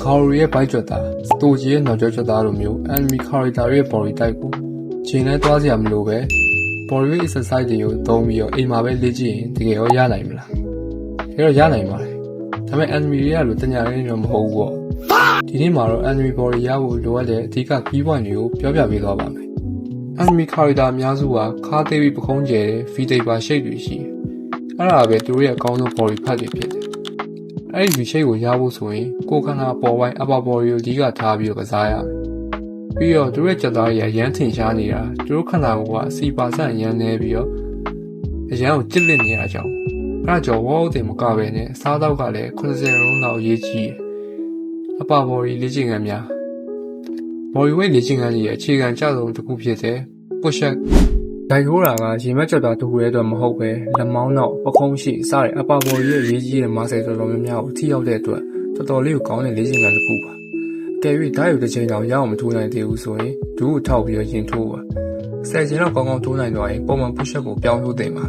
Kaori ရဲ့ bike ကြွတာစတိုကြီးရဲ့နောက်ကျောကြွတာလိုမျိုး enemy character ရဲ့ body type ကိုချိန်နဲ့တွားစရာမလိုပဲ body exercise တွေကိုသုံးပြီးတော့အိမ်မှာပဲလေ့ကျင့်ရင်တကယ်ရောရနိုင်မလားတကယ်တော့ရနိုင်ပါတယ်ဒါပေမဲ့ enemy တွေကလိုတညာလေးတော့မဟုတ်ဘူးပေါ့ဒီနေ့မှာတော့ enemy body ရဖို့လိုအပ်တဲ့အဓိက key point တွေကိုပြောပြပေးသွားပါမယ် enemy character အများစုကခါသေးပြီးပခုံးကျဲတဲ့ V-taper shape တွေရှိတယ်အဲ့ဒါပဲသူတို့ရဲ့အကောင်းဆုံး body part တွေဖြစ်တယ်အဲ့ဒီ shape ကိုရဖို့ဆိုရင်ကိုယ်ခန္ဓာပေါ်ပိုင်း upper body ကိုအဓိကထားပြီးတော့ကစားရမယ်ပြီးတော့သူတို့ရဲ့ကြက်သားတွေအရန်ထင်ရှားနေတာသူတို့ခန္ဓာကိုယ်က C% အရန်နေပြီးတော့အရန်ကိုကျစ်လစ်နေတာကြောင့်အဲ့ဒါကြောင့် wall တင်မကပဲနဲ့အစားတော့ကလည်း80လုံးလောက်ရေးကြီးတယ် upper body လေ့ကျင့်ခန်းများ body weight လေ့ကျင့်ခန်းကြီးရဲ့အခြေခံကျဆုံးတစ်ခုဖြစ်တဲ့ push up ဒိုင်ရိုးတာကရေမက်ကြက်သားတစ်ခုရဲ့အတွက်မဟုတ်ပဲလက်မောင်းနောက်ပခုံးရှိစတဲ့ upper body ရဲ့ရေးကြီးတဲ့ muscle တော်တော်များများကိုထိရောက်တဲ့အတွက်တော်တော်လေးကိုကောင်းတဲ့လေ့ကျင့်ခန်းတစ်ခုပါကဲ၍ဓာတ်ရုပ်တစ်ချိန်တောင်ရအောင်မထိုးနိုင်သေးဘူးဆိုရင်ဒူးကိုထောက်ပြီးတော့ရင်ထိုးပါ10ချိန်လောက်ကောင်းကောင်းထိုးနိုင်သွားရင်ပုံမှန် push up ကိုပြောင်းထိုးသင့်ပါ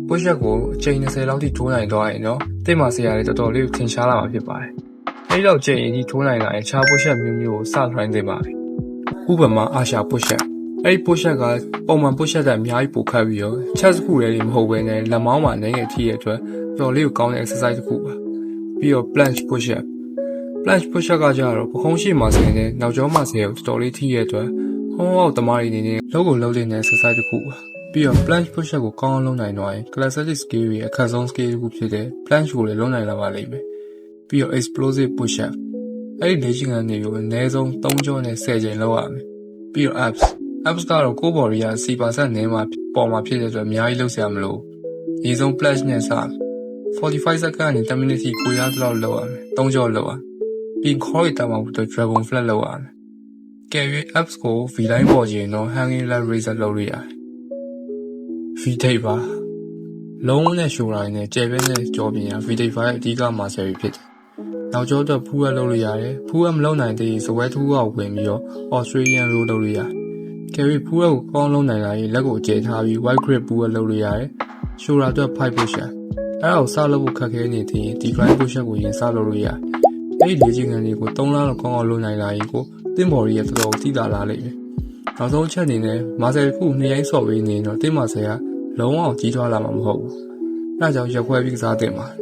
push up ကိုအချိန်20လောက်ထိထိုးနိုင်သွားရင်တော့တင်မာစရာတွေတော်တော်လေးကိုထင်ရှားလာမှာဖြစ်ပါတယ်အဲဒီတော့ချိန်ရင်ဒီထိုးနိုင်လာရင်ခြား push up မျိုးမျိုးကိုစထိုင်သင့်ပါတယ်ဥပမာအာရှ push up အဲဒီ push up ကပုံမှန် push up တဲ့အများကြီးပိုခတ်ပြီးတော့ချက်စခုလေးမဟုတ်ဘဲနဲ့လက်မောင်းမှာနေငယ်ထိရတဲ့အတွက်တော်တော်လေးကိုကောင်းတဲ့ exercise တစ်ခုပါပြီးတော့ planche push up planche push up ကကြတော့ပခုံးရှိမှဆင်းတဲ့နောက်ကျောမှဆင်းကိုတော်တော်လေးထိရတဲ့အတွက်ဟောအောက်တမားရီနေနဲ့လုံးကိုလုံးလေးနဲ့ exercise တစ်ခုပါပြီးတော့ planche push up ကိုကောင်းအောင်လုပ်နိုင်တော့ရင် classic scale ရဲ့အခက်ဆုံး scale တစ်ခုဖြစ်တဲ့ planche ကိုလည်းလုပ်နိုင်လာပါလိမ့်မယ်ပြီးတော့ explosive push up အဲ့ဒီလေ့ကျင့်ခန်းတွေကိုအနည်းဆုံး3ကြောနဲ့10ချိန်လုပ်ရမယ်ပြီးတော့ abs ကတော့ကိုယ် body က C% နည်းမှာပေါ်မှာဖြစ်တဲ့အတွက်အများကြီးလုပ်စရာမလိုအရင်ဆုံး planche နဲ့စ45 second နဲ့10 minute ထိကိုရသလောက်လုပ်ရမယ်3ကြောလုပ်ရပြီး core တောင်မှ dragon flat လုပ်ရမယ်ကဲ၍ abs ကို V line ပေါ်ကျရင်တော့ hanging leg raiser လုပ်ရရတယ် V-taper လုံးဝနဲ့ရှိုးတိုင်းနဲ့ကျယ်ပြန့်တဲ့ကြောပြင်ရာ V-taper ရဲ့အဓိက muscle ဖြစ်တယ်နောက်ကျောအတွက်ဖူးရလုပ်လို့ရတယ်ဖူးရမလုပ်နိုင်သေးရင်စဝဲထူးကောက်ဝင်ပြီးတော့ Australian roll လုပ်လို့ရတယ်ကဲပြီးဖူးရကိုကောင်းလုံးနိုင်လာရင်လက်ကိုကျဲထားပြီး wide grip ဖူးရလုပ်လို့ရတယ်ရှိုးတာအတွက် 5 push up အဲ့ဒါကိုစလုပ်ဖို့ခက်ခဲနေသေးရင် decline push up ကိုရင်စလုပ်လို့ရတယ်အဲ့ဒီလေ့ကျင့်ခန်းတွေကို3လလောက်ကောင်းအောင်လုပ်နိုင်လာရင်ကိုသင် body ရဲ့တော်တော်ထိတာလာလိမ့်မယ်နောက်ဆုံးချက်အနေနဲ့ muscle ခုနှစ်ရိုင်းဆော့ပေးနေတော့သင် muscle ကလုံးဝကြီးထွားလာမှာမဟုတ်ဘူးအဲ့ဒါကြောင့်ရက်ခွဲပြီးကစားသင့်ပါတယ်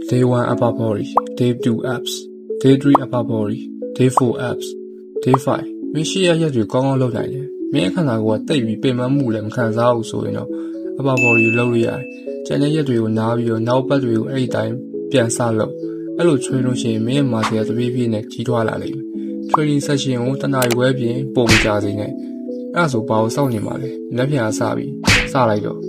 Day 1 upper body Day 2 abs Day 3 upper body Day 4 abs Day 5 မင်းရှိရရက်တွေကောင်းကောင်းလုပ်နိုင်တယ်မင်းအခန္ဓာကိုယ်ကတိတ်ပြီးပင်ပန်းမှုလည်းမခံစားဘူးဆိုရင်တော့ upper body ကိုလုပ်လို့ရတယ်ကျန်တဲ့ရက်တွေကိုနားပြီးတော့နောက်ပတ်တွေကိုအဲ့ဒီတိုင်းပြန်စလုပ်အဲ့လို train လို့ရှိရင်မင်းရဲ့ muscle ကတပြေးပြေးနဲ့ကြီးထွားလာလိမ့်မယ် training session ကိုတနားရီဝဲပြင်ပုံမကြစေနဲ့အဲ့ဒါဆိုဘာလို့စောင့်နေမှာလဲလက်ပြန်စပြီးစလိုက်တော့